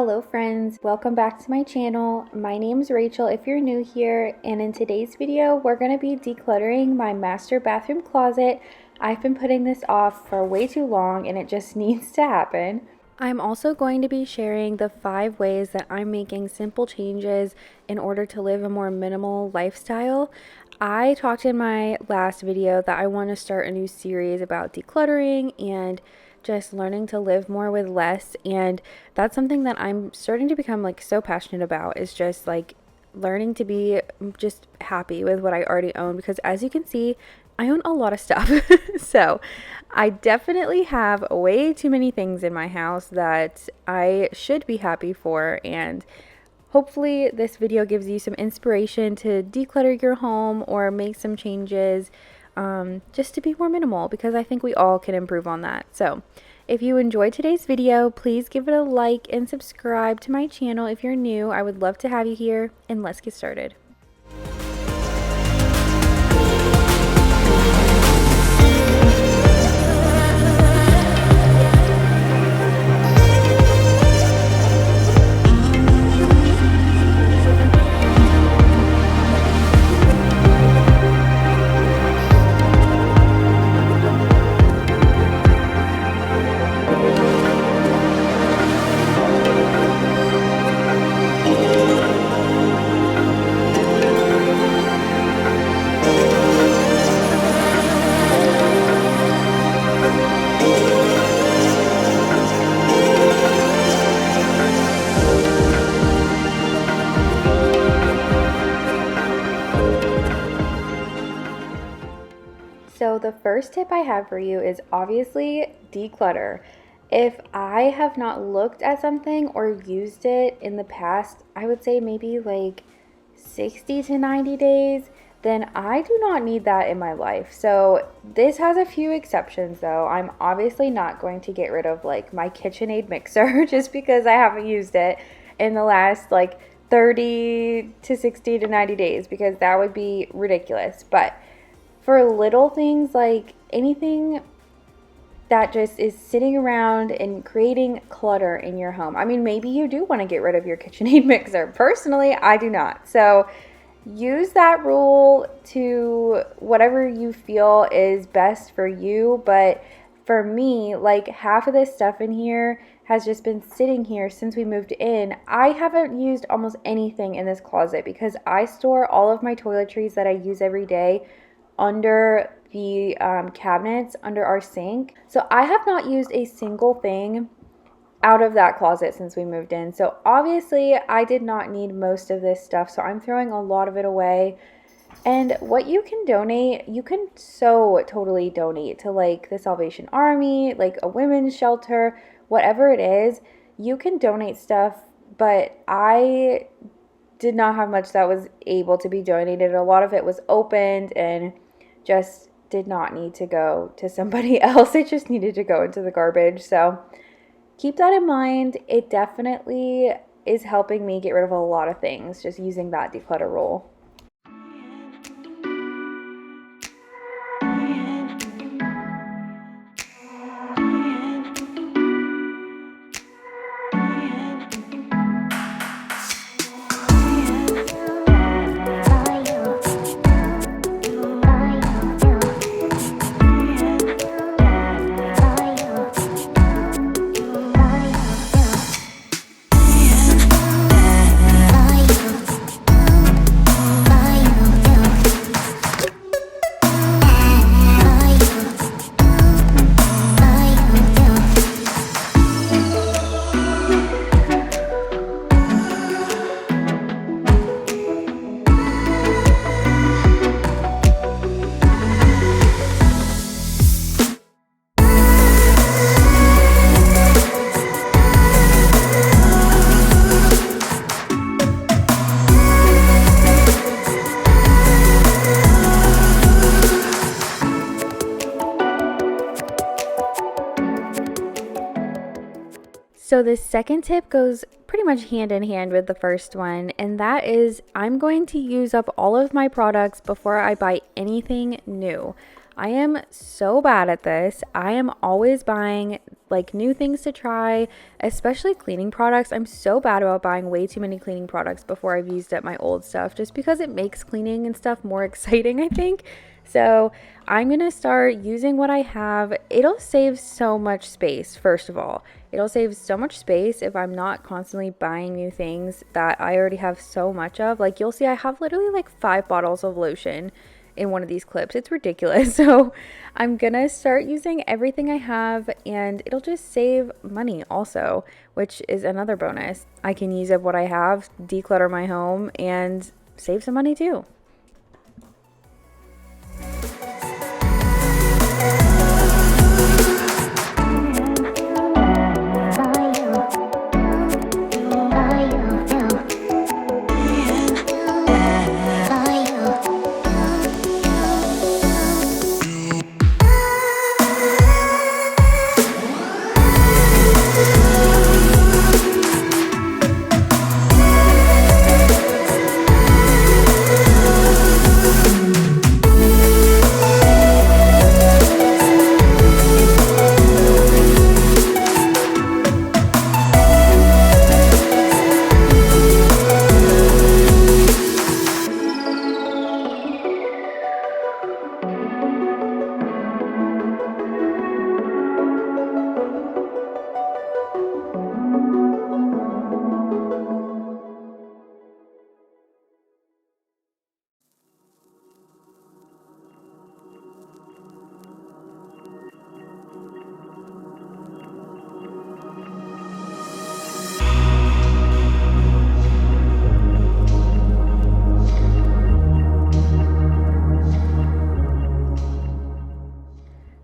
Hello friends, welcome back to my channel. My name is Rachel if you're new here, and in today's video we're going to be decluttering my master bathroom closet. I've been putting this off for way too long and it just needs to happen. I'm also going to be sharing the 5 ways that I'm making simple changes in order to live a more minimal lifestyle. I talked in my last video that I want to start a new series about decluttering and just learning to live more with less, and that's something that I'm starting to become so passionate about, is just learning to be just happy with what I already own, because as you can see, I own a lot of stuff. So I definitely have way too many things in my house that I should be happy for, and hopefully this video gives you some inspiration to declutter your home or make some changes just to be more minimal, because I think we all can improve on that. So if you enjoyed today's video, please give it a like and subscribe to my channel if you're new. I would love to have you here, and let's get started. So the first tip I have for you is obviously declutter. If I have not looked at something or used it in the past, I would say maybe 60 to 90 days, then I do not need that in my life. So this has a few exceptions though. I'm obviously not going to get rid of my KitchenAid mixer just because I haven't used it in the last 30 to 60 to 90 days, because that would be ridiculous. But for little things, like anything that just is sitting around and creating clutter in your home. I mean, maybe you do want to get rid of your KitchenAid mixer. Personally, I do not. So use that rule to whatever you feel is best for you. But for me, half of this stuff in here has just been sitting here since we moved in. I haven't used almost anything in this closet because I store all of my toiletries that I use every day under the cabinets under our sink. So I have not used a single thing out of that closet since we moved in. So obviously I did not need most of this stuff, so I'm throwing a lot of it away. And what you can donate, you can so totally donate to the Salvation Army, a women's shelter, whatever it is. You can donate stuff, but I did not have much that was able to be donated. A lot of it was opened and just did not need to go to somebody else. It just needed to go into the garbage. So keep that in mind. It definitely is helping me get rid of a lot of things just using that declutter rule. So this second tip goes pretty much hand in hand with the first one, and that is I'm going to use up all of my products before I buy anything new. I am so bad at this. I am always buying like new things to try, especially cleaning products. I'm so bad about buying way too many cleaning products before I've used up my old stuff, just because it makes cleaning and stuff more exciting, I think. So I'm going to start using what I have. It'll save so much space, first of all. It'll save so much space if I'm not constantly buying new things that I already have so much of. Like, you'll see I have literally like 5 bottles of lotion in one of these clips. It's ridiculous. So I'm gonna start using everything I have, and it'll just save money also, which is another bonus. I can use up what I have, declutter my home, and save some money too.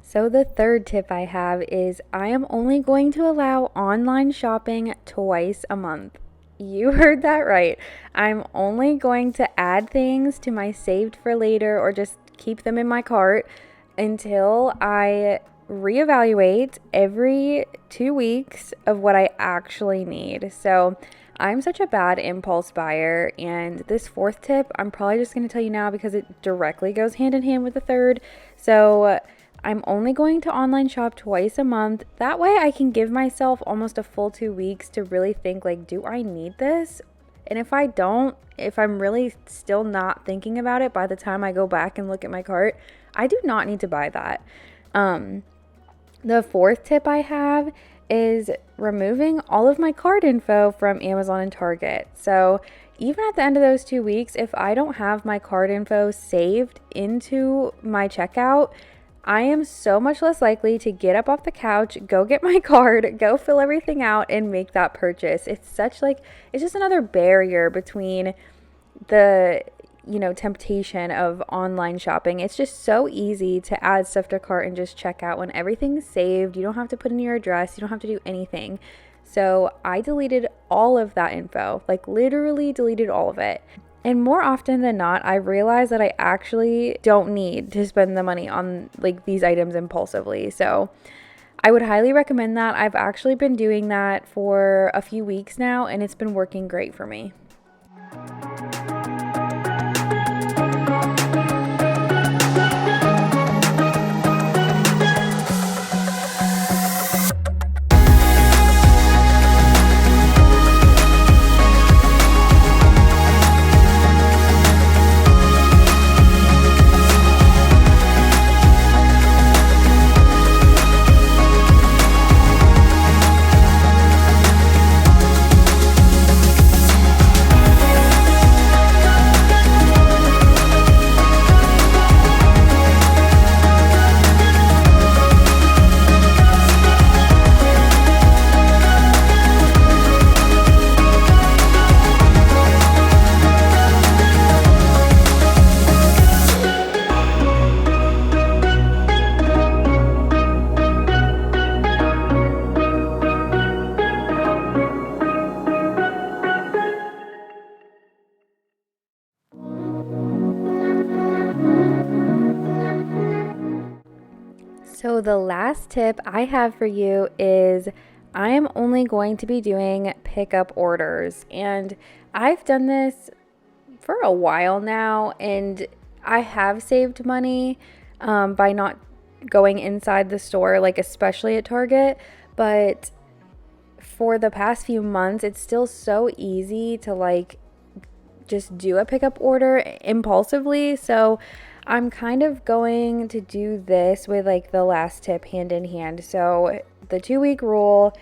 So the third tip I have is I am only going to allow online shopping twice a month. You heard that right. I'm only going to add things to my saved for later or just keep them in my cart until I reevaluate every 2 weeks of what I actually need. So I'm such a bad impulse buyer, and this fourth tip I'm probably just going to tell you now because it directly goes hand in hand with the third. So I'm only going to online shop twice a month. That way I can give myself almost a full 2 weeks to really think, like, do I need this? And if I don't, if I'm really still not thinking about it by the time I go back and look at my cart, I do not need to buy that. The fourth tip I have is removing all of my cart info from Amazon and Target. So even at the end of those 2 weeks, if I don't have my cart info saved into my checkout, I am so much less likely to get up off the couch, go get my card, go fill everything out, and make that purchase. It's just another barrier between the, temptation of online shopping. It's just so easy to add stuff to cart and just check out when everything's saved. You don't have to put in your address. You don't have to do anything. So I deleted all of that info, like literally deleted all of it. And more often than not, I realize that I actually don't need to spend the money on like these items impulsively. So I would highly recommend that. I've actually been doing that for a few weeks now, and it's been working great for me. So the last tip I have for you is I am only going to be doing pickup orders. And I've done this for a while now, and I have saved money by not going inside the store, like especially at Target, but for the past few months, it's still so easy to like just do a pickup order impulsively. So I'm kind of going to do this with like the last tip hand in hand. So the 2-week rule,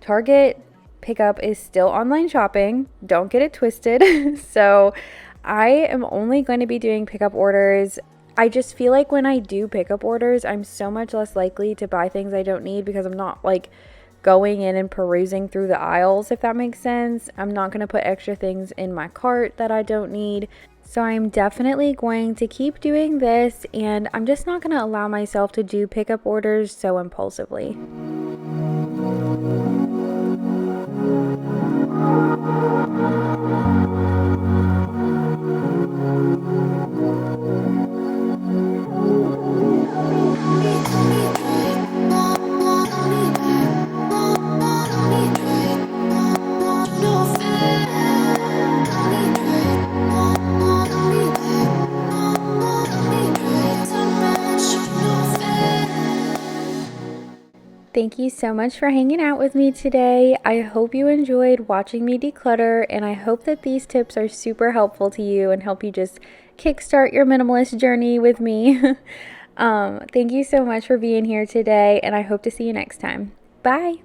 Target pickup is still online shopping. Don't get it twisted. So I am only going to be doing pickup orders. I just feel like when I do pickup orders, I'm so much less likely to buy things I don't need because I'm not like going in and perusing through the aisles, if that makes sense. I'm not going to put extra things in my cart that I don't need. So I'm definitely going to keep doing this, and I'm just not going to allow myself to do pickup orders so impulsively. Thank you so much for hanging out with me today. I hope you enjoyed watching me declutter, and I hope that these tips are super helpful to you and help you just kickstart your minimalist journey with me. Thank you so much for being here today, and I hope to see you next time. Bye.